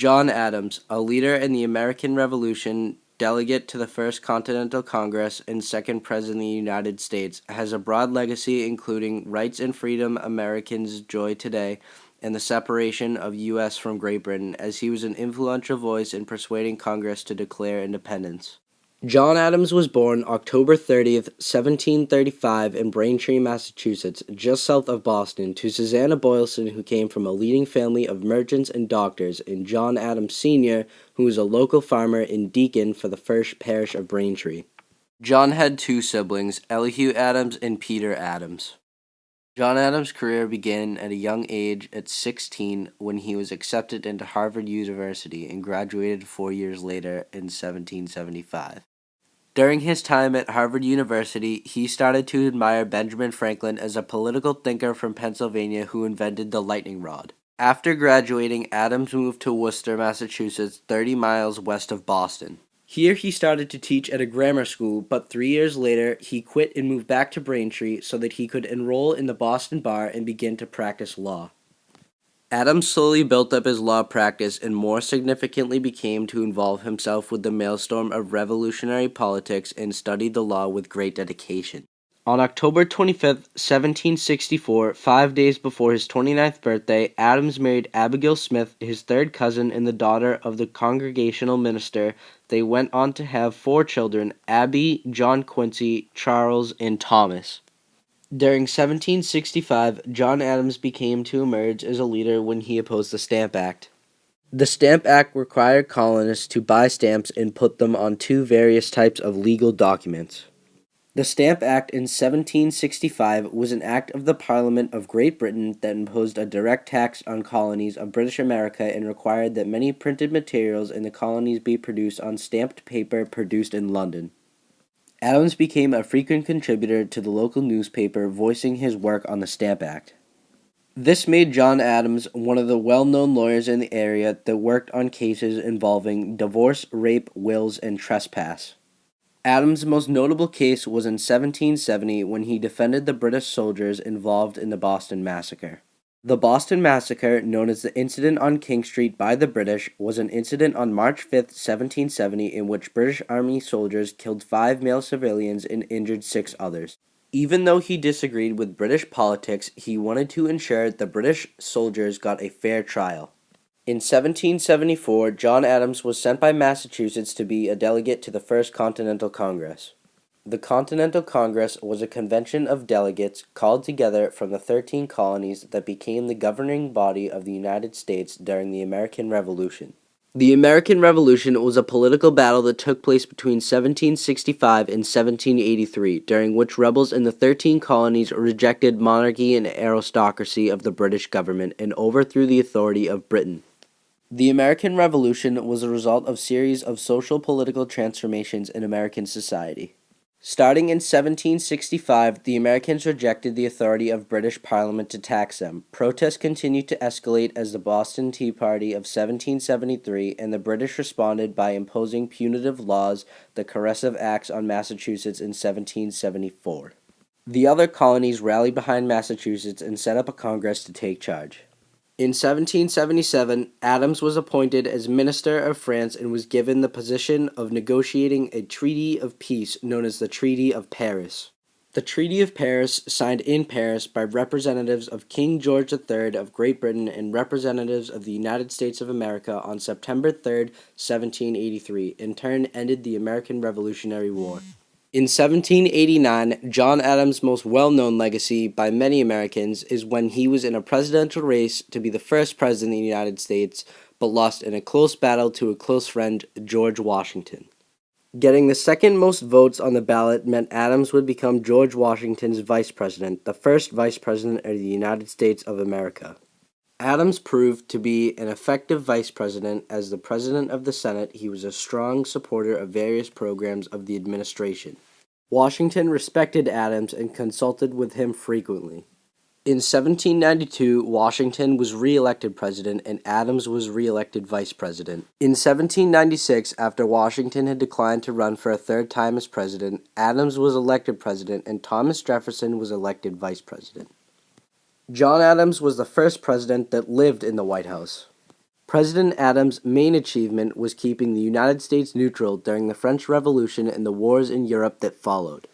John Adams, a leader in the American Revolution, delegate to the First Continental Congress, and second President of the United States, has a broad legacy including rights and freedom Americans enjoy today and the separation of U.S. from Great Britain, as he was an influential voice in persuading Congress to declare independence. John Adams was born October 30th, 1735 in Braintree, Massachusetts, just south of Boston, to Susanna Boylston, who came from a leading family of merchants and doctors, and John Adams Sr., who was a local farmer and deacon for the first parish of Braintree. John had two siblings, Elihu Adams and Peter Adams. John Adams' career began at a young age at 16 when he was accepted into Harvard University and graduated 4 years later in 1775. During his time at Harvard University, he started to admire Benjamin Franklin as a political thinker from Pennsylvania who invented the lightning rod. After graduating, Adams moved to Worcester, Massachusetts, 30 miles west of Boston. Here he started to teach at a grammar school, but 3 years later, he quit and moved back to Braintree so that he could enroll in the Boston Bar and begin to practice law. Adams slowly built up his law practice and more significantly became to involve himself with the maelstrom of revolutionary politics and studied the law with great dedication. On October 25, 1764, 5 days before his 29th birthday, Adams married Abigail Smith, his third cousin and the daughter of the Congregational minister. They went on to have 4 children, Abby, John Quincy, Charles, and Thomas. During 1765, John Adams became to emerge as a leader when he opposed the Stamp Act. The Stamp Act required colonists to buy stamps and put them on 2 various types of legal documents. The Stamp Act in 1765 was an act of the Parliament of Great Britain that imposed a direct tax on colonies of British America and required that many printed materials in the colonies be produced on stamped paper produced in London. Adams became a frequent contributor to the local newspaper, voicing his work on the Stamp Act. This made John Adams one of the well-known lawyers in the area that worked on cases involving divorce, rape, wills, and trespass. Adams' most notable case was in 1770 when he defended the British soldiers involved in the Boston Massacre. The Boston Massacre, known as the Incident on King Street by the British, was an incident on March 5, 1770, in which British Army soldiers killed 5 male civilians and injured 6 others. Even though he disagreed with British politics, he wanted to ensure the British soldiers got a fair trial. In 1774, John Adams was sent by Massachusetts to be a delegate to the First Continental Congress. The Continental Congress was a convention of delegates called together from the 13 colonies that became the governing body of the United States during the American Revolution. The American Revolution was a political battle that took place between 1765 and 1783, during which rebels in the 13 colonies rejected monarchy and aristocracy of the British government and overthrew the authority of Britain. The American Revolution was a result of a series of social-political transformations in American society. Starting in 1765, the Americans rejected the authority of British Parliament to tax them. Protests continued to escalate as the Boston Tea Party of 1773, and the British responded by imposing punitive laws, the Coercive Acts, on Massachusetts in 1774. The other colonies rallied behind Massachusetts and set up a Congress to take charge. In 1777, Adams was appointed as Minister of France and was given the position of negotiating a treaty of peace known as the Treaty of Paris. The Treaty of Paris, signed in Paris by representatives of King George III of Great Britain and representatives of the United States of America on September 3, 1783, in turn ended the American Revolutionary War. In 1789, John Adams' most well-known legacy by many Americans is when he was in a presidential race to be the first president of the United States, but lost in a close battle to a close friend, George Washington. Getting the second most votes on the ballot meant Adams would become George Washington's vice president, the first vice president of the United States of America. Adams proved to be an effective vice president. As the president of the Senate, he was a strong supporter of various programs of the administration. Washington respected Adams and consulted with him frequently. In 1792, Washington was re-elected president and Adams was re-elected vice president. In 1796, after Washington had declined to run for a third time as president, Adams was elected president and Thomas Jefferson was elected vice president. John Adams was the first president that lived in the White House. President Adams' main achievement was keeping the United States neutral during the French Revolution and the wars in Europe that followed.